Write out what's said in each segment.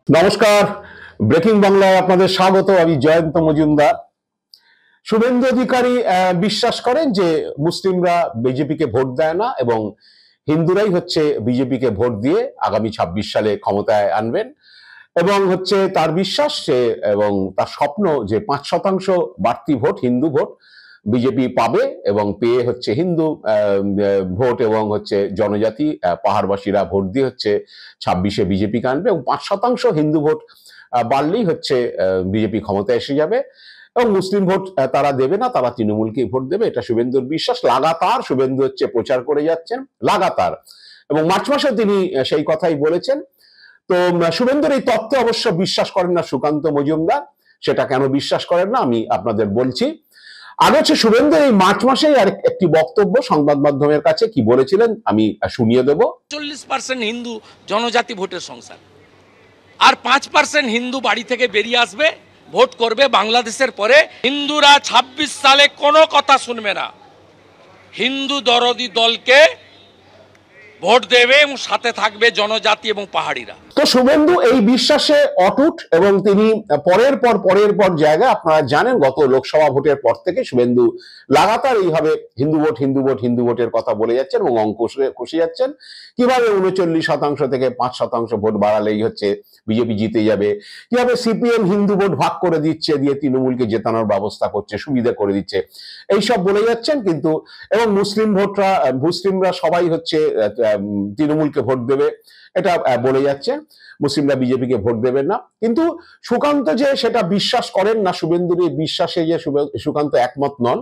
নমস্কার, ব্রেকিং বাংলায় আপনাদের স্বাগত। আমি জয়ন্ত মজুমদার। শুভেন্দু অধিকারী বিশ্বাস করেন যে মুসলিমরা বিজেপিকে ভোট দেয় না এবং হিন্দুরাই হচ্ছে বিজেপিকে ভোট দিয়ে আগামী ২৬ সালে ক্ষমতায় আনবেন এবং হচ্ছে তার বিশ্বাস যে এবং তার স্বপ্ন যে ৫% বাড়তি ভোট, হিন্দু ভোট বিজেপি পাবে এবং পেয়ে হচ্ছে হিন্দু ভোট এবং হচ্ছে জনজাতি পাহাড়বাসীরা ভোট দিয়ে হচ্ছে ২৬-এ বিজেপিকে আনবে এবং ৫% হিন্দু ভোট বাড়লেই হচ্ছে বিজেপি ক্ষমতায় এসে যাবে এবং মুসলিম ভোট তারা দেবে না, তারা তৃণমূলকে ভোট দেবে। এটা শুভেন্দুর বিশ্বাস। লাগাতার শুভেন্দু হচ্ছে প্রচার করে যাচ্ছেন, লাগাতার, এবং মার্চ মাসে তিনি সেই কথাই বলেছেন। তো শুভেন্দুর এই তত্ত্বে অবশ্য বিশ্বাস করেন না সুকান্ত মজুমদার। সেটা কেন বিশ্বাস করেন না আমি আপনাদের বলছি। আগে হচ্ছে শুভেন্দু এই মার্চ মাসেই আর একটি বক্তব্য সংবাদ মাধ্যমের কাছে কি বলেছিলেন আমি শুনিয়ে দেব। 40% হিন্দু জনজাতি ভোটের সংসার, আর 5% হিন্দু বাড়ি থেকে বেরিয়ে আসবে, ভোট করবে বাংলাদেশের পরে। হিন্দুরা ২৬ সালে কোনো কথা শুনবে না, হিন্দু দরদি দলকে ভোট দেবে এবং সাথে থাকবে জনজাতি এবং পাহাড়িরা। তো শুভেন্দু এই বিশ্বাসে অটুট এবং তিনি পরের পর জায়গায়, আপনারা জানেন গত লোকসভা ভোটের পর থেকে শুভেন্দু লাগাতার এইভাবে হিন্দু ভোটের কথা বলে যাচ্ছেন এবং অঙ্ক কষে যাচ্ছেন কিভাবে ৩৯% থেকে ৫% ভোট বাড়ালেই হচ্ছে বিজেপি জিতে যাবে, কিভাবে সিপিএম হিন্দু ভোট ভাগ করে দিচ্ছে, দিয়ে তৃণমূলকে জেতানোর ব্যবস্থা করছে, সুবিধা করে দিচ্ছে, এইসব বলে যাচ্ছেন। কিন্তু এবং মুসলিমরা সবাই হচ্ছে তৃণমূলকে ভোট দেবে এটা বলে যাচ্ছে, মুসলিমরা বিজেপিকে ভোট দেবেন না। কিন্তু সুকান্ত যে সেটা বিশ্বাস করেন না, শুভেন্দুর এই বিশ্বাসে যে সুকান্ত একমত নন,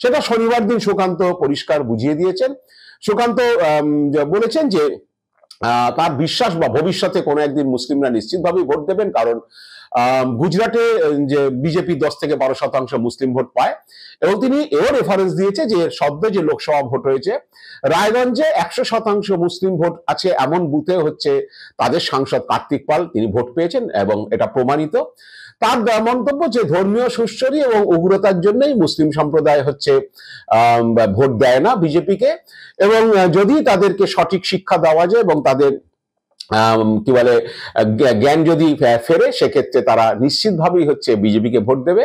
সেটা শনিবার দিন সুকান্ত পরিষ্কার বুঝিয়ে দিয়েছেন। সুকান্ত বলেছেন যে তার বিশ্বাস বা ভবিষ্যতে কোনো একদিন মুসলিমরা নিশ্চিতভাবেই ভোট দেবেন, কারণ গুজরাটে যে বিজেপি 10 থেকে 12% মুসলিম ভোট পায় এবং তিনি এও রেফারেন্স দিয়েছে যে সদ্য যে লোকসভা ভোট হয়েছে রায়গঞ্জে 100% মুসলিম ভোট আছে এমন বুথে হচ্ছে তাদের সাংসদ কার্তিক পাল তিনি ভোট পেয়েছেন এবং এটা প্রমাণিত। তার মন্তব্য যে ধর্মীয় সুশ্রী এবং উগ্রতার জন্যই মুসলিম সম্প্রদায় হচ্ছে ভোট দেয় না বিজেপিকে, এবং যদি তাদেরকে সঠিক শিক্ষা দেওয়া যায় এবং তাদের কি বলে জ্ঞান যদি ফেরে সেক্ষেত্রে তারা নিশ্চিতভাবেই হচ্ছে বিজেপিকে ভোট দেবে।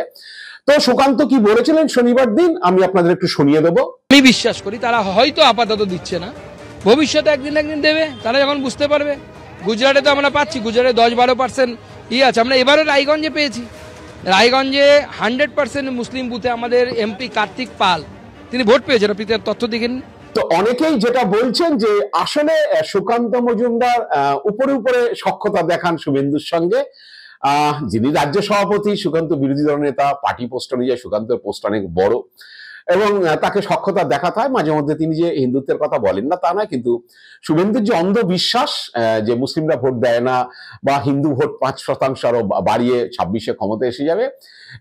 তো সুকান্ত কি বলেছিলেন শনিবার দিন আমি আপনাদের একটু শুনিয়ে দেবো। আমি বিশ্বাস করি তারা হয়তো আপাতত দিচ্ছে না, ভবিষ্যতে একদিন দেবে, তারা যখন বুঝতে পারবে। গুজরাটে তো আমরা পাচ্ছি, গুজরাটে 10-12% আছে। আমরা এবারও রায়গঞ্জে পেয়েছি, রায়গঞ্জে 100% মুসলিম বুথে আমাদের এমপি কার্তিক পাল তিনি ভোট পেয়েছেন। আপনি তার তথ্য দেখেন। তো অনেকেই যেটা বলছেন যে আসলে সুকান্ত মজুমদার উপরে সখ্যতা দেখান শুভেন্দুর সঙ্গে। যিনি রাজ্য সভাপতি, সুকান্ত বিরোধী দল নেতা, পার্টি পোস্ট অনুযায়ী সুকান্তের পোস্ট অনেক বড় এবং তাকে সখ্যতা দেখাতে হয় মাঝে মধ্যে। তিনি যে হিন্দুত্বের কথা বলেন না তা নয়, কিন্তু শুভেন্দুর যে অন্ধবিশ্বাস যে মুসলিমরা ভোট দেয় না বা হিন্দু ভোট 5% আরো বাড়িয়ে 26-এ ক্ষমতায় এসে যাবে,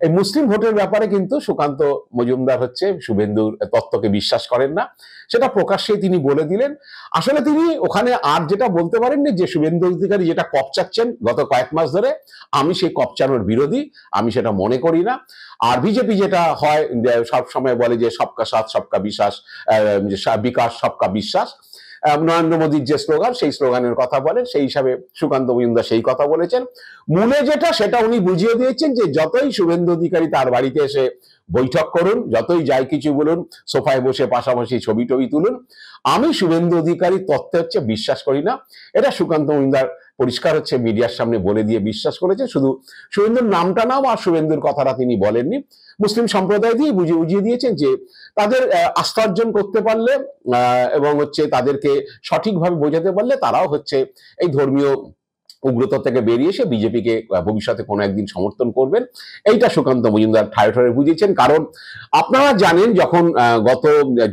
এই মুসলিম ভোটের ব্যাপারে কিন্তু সুকান্ত মজুমদার হচ্ছে শুভেন্দুর তত্ত্বকে বিশ্বাস করেন না, সেটা প্রকাশ্যে তিনি বলে দিলেন। আসলে তিনি ওখানে আর যেটা বলতে পারেননি যে শুভেন্দু অধিকারী যেটা কপচাচ্ছেন গত কয়েক মাস ধরে, আমি সেই কপচানোর বিরোধী, আমি সেটা মনে করি না। আর বিজেপি যেটা হয় সব সময় বলে যে সবকা সাথ সবকা বিশ্বাস, বিকাশ সবকা বিশ্বাস, নরেন্দ্র মোদীর যে স্লোগান সেই স্লোগানের কথা বলেন, সেই হিসাবে সুকান্ত মজুমদার সেই কথা বলেছেন। মূলে যেটা সেটা উনি বুঝিয়ে দিয়েছেন যে যতই শুভেন্দু অধিকারী তার বাড়িতে এসে বৈঠক করুন, যতই যাই কিছু বলুন, সোফায় বসে পাশাপাশি ছবি তুলুন, আমি শুভেন্দু অধিকারী তত্ত্বে হচ্ছে বিশ্বাস করি না। এটা সুকান্ত মজুমদার পরিষ্কার হচ্ছে মিডিয়ার সামনে বলে দিয়ে বিশ্বাস করেছে। শুধু শুভেন্দুর নামটা নাও আর শুভেন্দুর কথাটা তিনি বলেননি, মুসলিম সম্প্রদায় দিয়ে বুঝিয়ে দিয়েছেন যে তাদের আস্থা অর্জন করতে পারলে এবং হচ্ছে তাদেরকে সঠিকভাবে বোঝাতে পারলে তারাও হচ্ছে এই ধর্মীয় উগ্রতা থেকে বেরিয়ে এসে বিজেপিকে ভবিষ্যতে কোনো একদিন সমর্থন করবেন। এইটা সুকান্ত মজুমদার ঠায় বুঝিয়েছেন। কারণ আপনারা জানেন যখন গত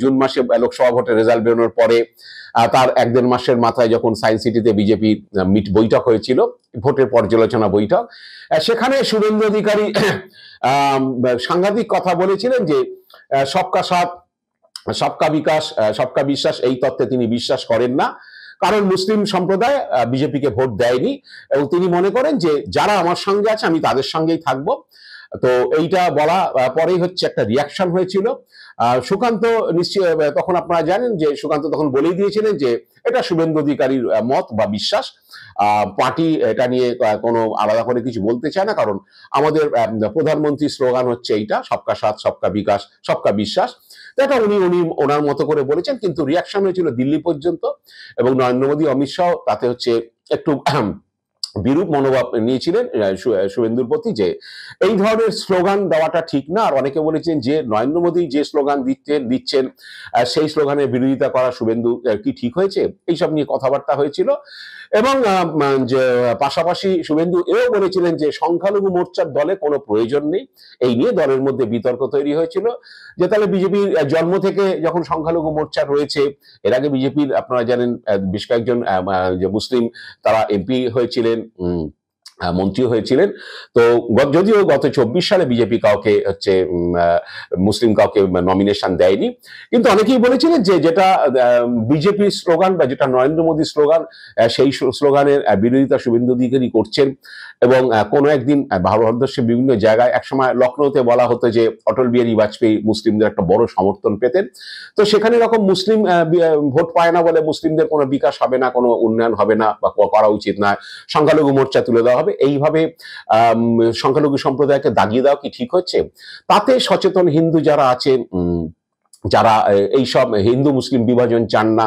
জুন মাসে লোকসভা ভোটের রেজাল্ট বেরোনোর পরে তার 1-1.5 মাসের মাথায় যখন সায়েন্স সিটিতে বিজেপি বৈঠক হয়েছিল, ভোটের পর্যালোচনা বৈঠক, সেখানে শুভেন্দু অধিকারী সাংঘাতিক কথা বলেছিলেন যে সবকা সাথ সবকা বিকাশ সবকা বিশ্বাস এই তত্ত্বে তিনি বিশ্বাস করেন না, কারণ মুসলিম সম্প্রদায় বিজেপিকে ভোট দেয়নি এবং তিনি মনে করেন যে যারা আমার সঙ্গে আছে আমি তাদের সঙ্গেই থাকবো। তো এইটা বলা পরেই হচ্ছে একটা রিয়াকশন হয়েছিল। সুকান্ত নিশ্চয় তখন আপনারা জানেন যে সুকান্ত তখন বলেই দিয়েছিলেন যে এটা শুভেন্দু অধিকারীর মত বা বিশ্বাস, পার্টি এটা নিয়ে কোনো আলাদা করে কিছু বলতে চায় না, কারণ আমাদের প্রধানমন্ত্রীর স্লোগান হচ্ছে এইটা, সবকা সাথ সবকা বিকাশ সবকা বিশ্বাস। এটা উনি উনি ওনার মতো করে বলেছেন, কিন্তু রিয়াকশন হয়েছিল দিল্লি পর্যন্ত, এবং নরেন্দ্র মোদী অমিত শাহ তাতে হচ্ছে একটু বিরূপ মনোভাব নিয়েছিলেন শুভেন্দুর প্রতি, যে এই ধরনের স্লোগান দেওয়াটা ঠিক না। আর অনেকে বলেছেন যে নরেন্দ্র মোদী যে স্লোগান দিচ্ছেন সেই স্লোগানের বিরোধিতা করা শুভেন্দু কি ঠিক হয়েছে, এইসব নিয়ে কথাবার্তা হয়েছিল। এবং যে পাশাপাশি শুভেন্দু এও বলেছিলেন যে সংখ্যালঘু মোর্চার দলে কোনো প্রয়োজন নেই। এই নিয়ে দলের মধ্যে বিতর্ক তৈরি হয়েছিল যে তাহলে বিজেপির জন্ম থেকে যখন সংখ্যালঘু মোর্চা রয়েছে, এর আগে বিজেপির আপনারা জানেন বেশ কয়েকজন যে মুসলিম তারা এমপি হয়েছিলেন, মন্ত্রী হয়েছিলেন। তো যদিও গত 24 সালে বিজেপি কাউকে হচ্ছে মুসলিম কাউকে নমিনেশন দেয়নি, কিন্তু অনেকেই বলেছিলেন যে যেটা বিজেপির স্লোগান বা যেটা নরেন্দ্র মোদীর স্লোগান, সেই স্লোগানের বিরোধিতা শুভেন্দু অধিকারী করছেন। এবং কোনো একদিন ভারতবর্ষের বিভিন্ন জায়গায়, একসময় লখনৌতে বলা হতো যে অটল বিহারী বাজপেয়ী মুসলিমদের একটা বড় সমর্থন পেতেন, তো সেখানে এরকম মুসলিম ভোট পায় না বলে মুসলিমদের কোনো বিকাশ হবে না, কোনো উন্নয়ন হবে না বা করা উচিত না, সংখ্যালঘু মোর্চা তুলে দেওয়া হবে, এইভাবে সংখ্যালঘু সম্প্রদায়কে দাগিয়ে দেওয়া কি ঠিক হচ্ছে? তাতে সচেতন হিন্দু যারা আছেন, যারা এইসব হিন্দু মুসলিম বিভাজন চান না,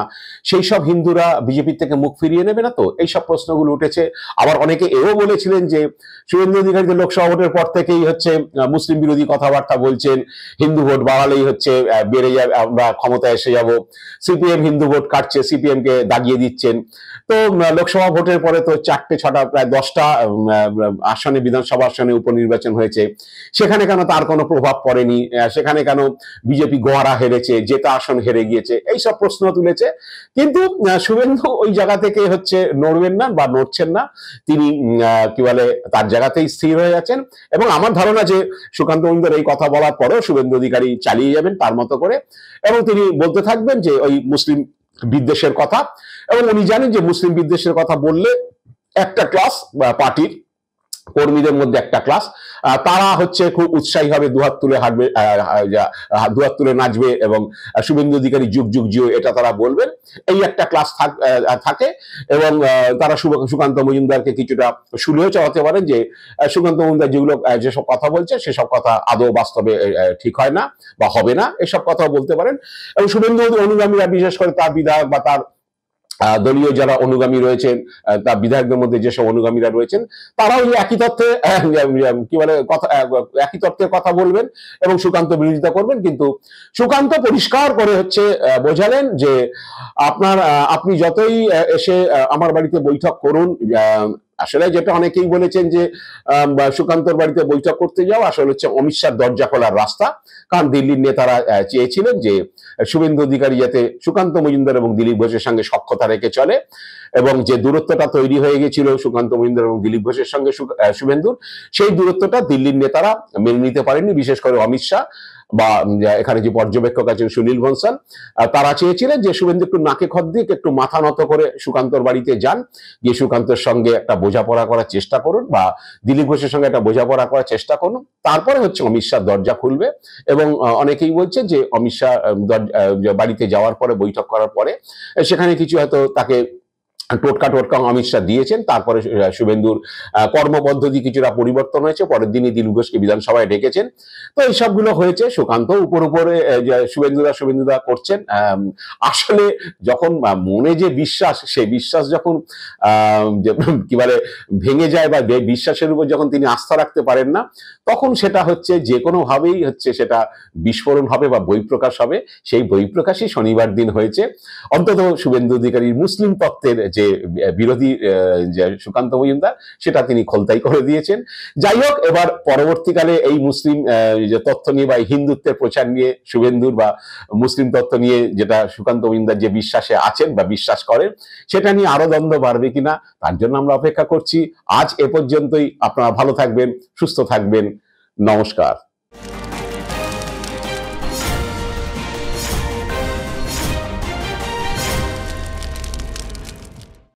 সেই সব হিন্দুরা বিজেপির থেকে মুখ ফিরিয়ে নেবে না তো, এইসব প্রশ্নগুলো উঠেছে। আবার অনেকে এও বলেছিলেন যে শুভেন্দু অধিকারী লোকসভা ভোটের পর থেকেই হচ্ছে মুসলিম বিরোধী কথাবার্তা বলছেন, হিন্দু ভোট বাড়ালেই হচ্ছে বেড়ে যাবে, আমরা ক্ষমতায় এসে যাব, সিপিএম হিন্দু ভোট কাটছে, সিপিএম কে দাগিয়ে দিচ্ছেন। তো লোকসভা ভোটের পরে তো 4টে 6টা প্রায় 10টা আসনে, বিধানসভা আসনে উপনির্বাচন হয়েছে, সেখানে কেন তার কোনো প্রভাব পড়েনি, সেখানে কেন বিজেপি গোয়ারা হেরেছে, জেতা আসন হেরে গিয়েছে, এইসব প্রশ্ন তুলেছে। কিন্তু শুভেন্দু ওই জায়গা থেকে হচ্ছে নড়বেন না বা নড়ছেন না, তিনি কি বলে তার জায়গাতেই স্থির হয়ে আছেন। এবং আমার ধারণা যে সুকান্ত মজুমদার এই কথা বলার পরেও শুভেন্দু অধিকারী চালিয়ে যাবেন তার মতো করে, এবং তিনি বলতে থাকবেন যে ওই মুসলিম বিদ্বেষের কথা। এবং উনি জানেন যে মুসলিম বিদ্বেষের কথা বললে একটা ক্লাস পার্টির কর্মীদের মধ্যে একটা ক্লাস, তারা হচ্ছে খুব উৎসাহী হবে, দুহাত তুলে হাঁটবে, দুহাত তুলে নাচবে, এবং শুভেন্দু অধিকারী যুগ যুগ জিও এটা তারা বলবেন, এই একটা ক্লাস থাকে। এবং তারা সুকান্ত মজুমদারকে কিছুটা শুনেও চালাতে পারেন যে সুকান্ত মজুমদার যেগুলো যেসব কথা বলছে সেসব কথা আদৌ বাস্তবে ঠিক হয় না বা হবে না, এসব কথা বলতে পারেন। এবং শুভেন্দু অনুগামীরা, বিশেষ করে তার বিধায়ক বা তার দলীয় যারা অনুগামী রয়েছেন, তার বিধায়কদের মধ্যে যেসব অনুগামীরা রয়েছেন, তারাও একই তথ্যে কি বলে কথা, একই তথ্যের কথা বলবেন এবং সুকান্ত বিরোধিতা করবেন। কিন্তু সুকান্ত পরিষ্কার করে হচ্ছে বোঝালেন যে আপনি যতই এসে আমার বাড়িতে বৈঠক করুন, আসলে যেটা অনেকেই বলেছেন যে সুকান্তর বাড়িতে বৈঠক করতে যাও আসলে হচ্ছে অমিত শাহর দরজা খোলার রাস্তা, কারণ দিল্লির নেতারা চেয়েছিলেন যে শুভেন্দু অধিকারী যাতে সুকান্ত মজুমদার এবং দিলীপ ঘোষের সঙ্গে সখ্যতা রেখে চলে, এবং যে দূরত্বটা তৈরি হয়ে গেছিল সুকান্ত মজুমদার এবং দিলীপ ঘোষের সঙ্গে শুভেন্দুর, সেই দূরত্বটা দিল্লির নেতারা মেনে নিতে পারেননি, বিশেষ করে অমিত শাহ বা এখানে যে পর্যবেক্ষক আছেন সুনীল বনসাল, তারা চেয়েছিলেন যে শুভেন্দু একটু নাকে খত দিয়ে একটু মাথা নত করে সুকান্তর বাড়িতে যান, গিয়ে সুকান্তর সঙ্গে একটা বোঝাপড়া করার চেষ্টা করুন বা দিলীপ ঘোষের সঙ্গে একটা বোঝাপড়া করার চেষ্টা করুন, তারপরে হচ্ছে অমিত শাহ দরজা খুলবে। এবং অনেকেই বলছে যে অমিত শাহ বাড়িতে যাওয়ার পরে, বৈঠক করার পরে সেখানে কিছু হয়তো তাকে টোটকা অমিত শাহ দিয়েছেন, তারপরে শুভেন্দুর কর্মপদ্ধতি কিছুটা পরিবর্তন হয়েছে, পরের দিনই দিলীপ ঘোষকে বিধানসভায় ডেকেছেন। তো এই সবগুলো হয়েছে, সুকান্ত উপরে শুভেন্দুদা করছেন। আসলে যখন মনে যে বিশ্বাস, সেই বিশ্বাস যখন কি বলে ভেঙে যায় বা বিশ্বাসের উপর যখন তিনি আস্থা রাখতে পারেন না, তখন সেটা হচ্ছে যে কোনো ভাবেই হচ্ছে সেটা বিস্ফোরণ হবে বা বহিঃপ্রকাশ হবে। সেই বহিঃপ্রকাশই শনিবার দিন হয়েছে। অন্তত শুভেন্দু অধিকারীর মুসলিম তত্ত্বের যে বিরোধী সুকান্ত মজুমদার, সেটা তিনি খোলতাই করে দিয়েছেন। যাই হোক, এবার পরবর্তীকালে এই মুসলিম যে তথ্য নিয়ে বা হিন্দুত্বের প্রচার নিয়ে শুভেন্দুর বা মুসলিম তত্ত্ব নিয়ে যেটা সুকান্ত মজুমদার যে বিশ্বাসে আছেন বা বিশ্বাস করেন, সেটা নিয়ে আরো দ্বন্দ্ব বাড়বে কিনা, তার জন্য আমরা অপেক্ষা করছি। আজ এ পর্যন্তই। আপনারা ভালো থাকবেন, সুস্থ থাকবেন। নমস্কার।